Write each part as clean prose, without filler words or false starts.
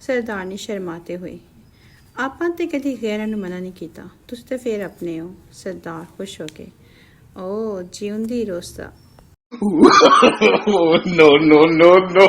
ਸਰਦਾਰ ਨੇ ਸ਼ਰਮਾਤੇ ਹੋਏ ਆਪਾਂ ਤੇ ਕਦੀ ਗੈਰਾਂ ਨੂੰ ਮਨਾ ਨਹੀਂ ਕੀਤਾ, ਤੁਸੀਂ ਤੇ ਫੇਰ ਆਪਣੇ ਹੋ। ਸਰਦਾਰ ਖੁਸ਼ ਹੋ ਕੇ ਓ ਜਿਉਂਦੀ ਰੋਸਤਾ। No, no, no, no.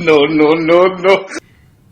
No, no, no, no.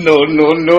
No, no, no.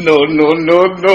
No, no, no, no.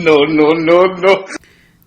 No, no, no, no.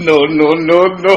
No, no, no, no.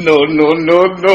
No, no, no, no.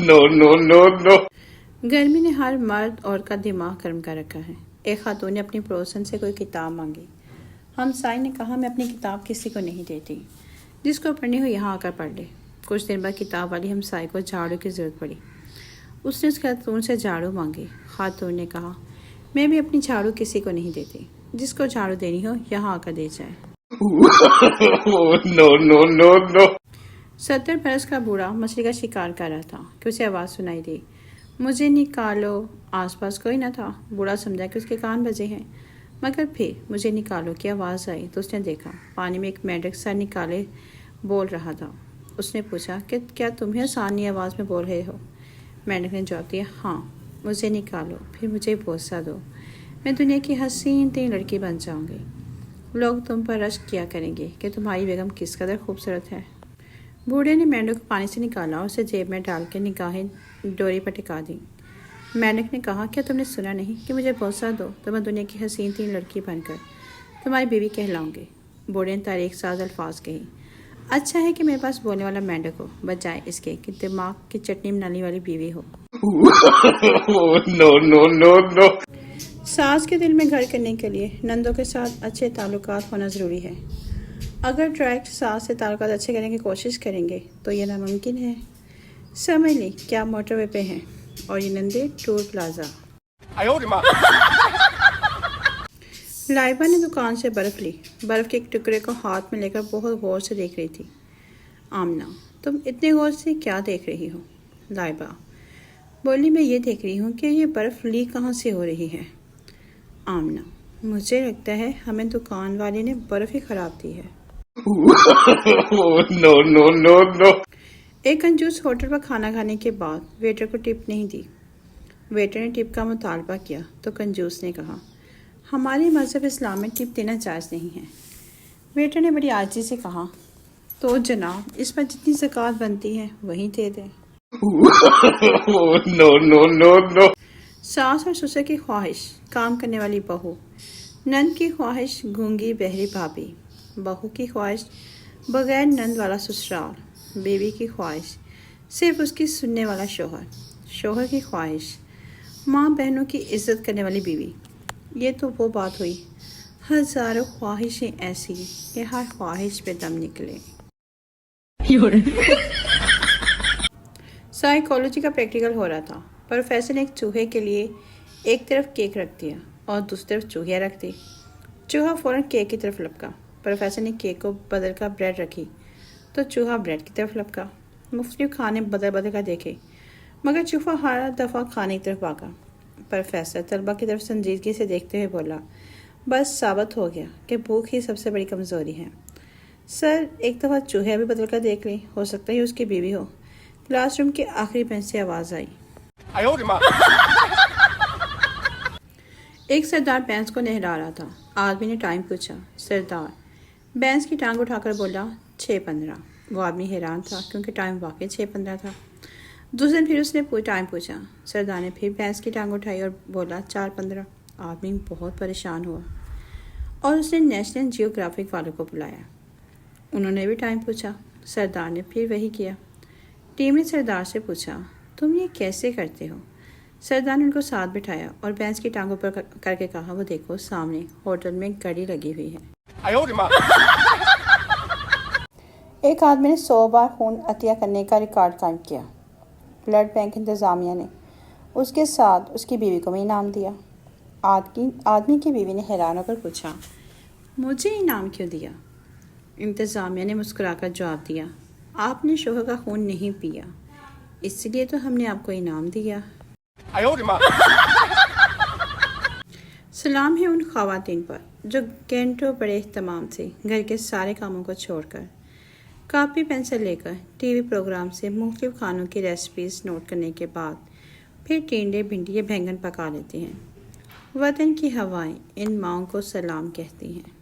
No, no, no, no. گرمی نے ہر مرد عورت کا دماغ گرم کر رکھا ہے۔ ایک خاتون نے اپنی پڑوسن سے کوئی کتاب مانگی۔ ہمسائے نے کہا میں اپنی کتاب کسی کو نہیں دیتی، جس کو پڑھنی ہو یہاں آ کر پڑھ لے۔ کچھ دن بعد کتاب والی ہمسائے کو جھاڑو کی ضرورت پڑی۔ اس نے اس خاتون سے جھاڑو مانگی۔ خاتون نے کہا میں بھی اپنی جھاڑو کسی کو نہیں دیتی، جس کو جھاڑو دینی ہو یہاں آ کر دے جائے۔ No, no, no, no. 70 برس کا بوڑھا مچھلی کا شکار کر رہا تھا کہ اسے آواز سنائی دی، مجھے نکالو۔ آس پاس کوئی نہ تھا۔ بوڑھا سمجھا کہ اس کے کان بجے ہیں، مگر پھر مجھے نکالو کی آواز آئی تو اس نے دیکھا پانی میں ایک مینڈک سر نکالے بول رہا تھا۔ اس نے پوچھا کہ کیا تمہیں آسانی آواز میں بول رہے ہو؟ مینڈک نے جواب دیا ہاں، مجھے نکالو، پھر مجھے بوسہ دو، میں دنیا کی حسین ترین لڑکی بن جاؤں گی۔ لوگ تم پر رشک کیا کریں گے کہ تمہاری بیگم کس قدر خوبصورت ہے۔ بوڑھے نے مینڈک کو پانی سے نکالا اور اسے جیب میں ڈال کے نگاہیں ڈوری پر ٹکا دی۔ مینڈک نے کہا کیا تم نے سنا نہیں کہ مجھے بوسہ دو تو میں دنیا کی حسین ترین لڑکی بن کر تمہاری بیوی کہلاؤں گی۔ بوڑھے نے تاریخ ساز الفاظ کہی، اچھا ہے کہ میرے پاس بولنے والا مینڈک ہو بجائے اس کے کہ دماغ کی چٹنی بنانے والی بیوی ہو۔ No, no, no, no. ساس کے دل میں گھر کرنے کے لیے نندوں کے ساتھ اچھے تعلقات ہونا ضروری ہے۔ اگر ڈائریکٹ ساس سے تعلقات اچھے کرنے کی کوشش کریں گے تو یہ ناممکن ہے۔ سمجھ لیں کیا موٹر وے پہ ہیں اور یہ نندے ٹور پلازا۔ لائبہ نے دکان سے برف لی۔ برف کے ایک ٹکڑے کو ہاتھ میں لے کر بہت غور سے دیکھ رہی تھی۔ آمنہ تم اتنے غور سے کیا دیکھ رہی ہو؟ لائبہ بولی میں یہ دیکھ رہی ہوں کہ یہ برف لیک کہاں سے ہو رہی ہے۔ آمنہ مجھے لگتا ہے ہمیں دکان والے نے برف ہی خراب دی ہے۔ No, no, no, no. ایک کنجوس ہوٹل پر کھانا کھانے کے بعد ویٹر کو ٹپ نہیں دی۔ ویٹر نے ٹپ کا مطالبہ کیا تو کنجوس نے کہا ہمارے مذہب اسلام میں ٹپ دینا جائز نہیں ہے۔ ویٹر نے بڑی عاجزی سے کہا تو جناب اس پر جتنی زکوٰۃ بنتی ہے وہی دے دیں۔ No, no, no, no. ساس اور سسر کی خواہش، کام کرنے والی بہو، نند کی خواہش گونگی بہری بھابھی، بہو کی خواہش بغیر نند والا سسرال، بیوی کی خواہش صرف اس کی سننے والا شوہر، شوہر کی خواہش ماں بہنوں کی عزت کرنے والی بیوی۔ یہ تو وہ بات ہوئی، ہزاروں خواہشیں ایسی کہ ہر خواہش پہ دم نکلے۔ سائیکالوجی کا پریکٹیکل ہو رہا تھا۔ پروفیسر نے ایک چوہے کے لیے ایک طرف کیک رکھ دیا اور دوسری طرف چوہیاں رکھ دی۔ چوہا فوراً کیک کی طرف لپکا۔ پروفیسر نے کیک کو بدل کر بریڈ رکھی تو چوہا بریڈ کی طرف لپکا۔ مختلف کھانے بدل بدل کر دیکھے مگر چوہا ہر دفعہ کھانے کی طرف بھاگا۔ پروفیسر طلبہ کی طرف سنجیدگی سے دیکھتے ہوئے بولا بس ثابت ہو گیا کہ بھوک ہی سب سے بڑی کمزوری ہے۔ سر ایک دفعہ چوہے بھی بدل کر دیکھ لیں، ہو سکتا ہے اس کی بیوی ہو۔ کلاس روم کے آخری بینچ سے آواز آئی۔ ایک سردار بینچ کو نہلا رہا تھا۔ آدمی نے ٹائم پوچھا۔ سردار بینچ کی ٹانگ اٹھا کر بولا 6:15۔ وہ آدمی حیران تھا کیونکہ ٹائم واقعی 6:15 تھا۔ دوسرے دن پھر اس نے ٹائم پوچھا۔ سردار نے پھر بینچ کی ٹانگ اٹھائی اور بولا 4:15۔ آدمی بہت پریشان ہوا اور اس نے نیشنل جیوگرافک والوں کو بلایا۔ انہوں نے بھی ٹائم پوچھا۔ سردار نے پھر وہی کیا۔ ٹیم نے سردار سے پوچھا تم یہ کیسے کرتے ہو؟ سردار نے ان کو ساتھ بٹھایا اور بینچ کی ٹانگوں پر کر کے کہا وہ دیکھو سامنے ہوٹل میں گھڑی لگی ہوئی ہے۔ ایک آدمی نے 100 بار خون عطیہ کرنے کا ریکارڈ قائم کیا۔ بلڈ بینک انتظامیہ نے اس کے ساتھ اس کی بیوی کو بھی انعام دیا۔ آدمی کی بیوی نے حیران ہو کر پوچھا مجھے انعام کیوں دیا؟ انتظامیہ نے مسکرا کر جواب دیا آپ نے شوہر کا خون نہیں پیا، اس لیے تو ہم نے آپ کو انعام دیا۔ سلام ہے ان خواتین پر جو گھنٹوں بڑے اہتمام سے گھر کے سارے کاموں کو چھوڑ کر کاپی پینسل لے کر ٹی وی پروگرام سے مختلف کھانوں کی ریسیپیز نوٹ کرنے کے بعد پھر ٹینڈے بھنڈی یا بینگن پکا لیتی ہیں۔ وطن کی ہوائیں ان ماؤں کو سلام کہتی ہیں۔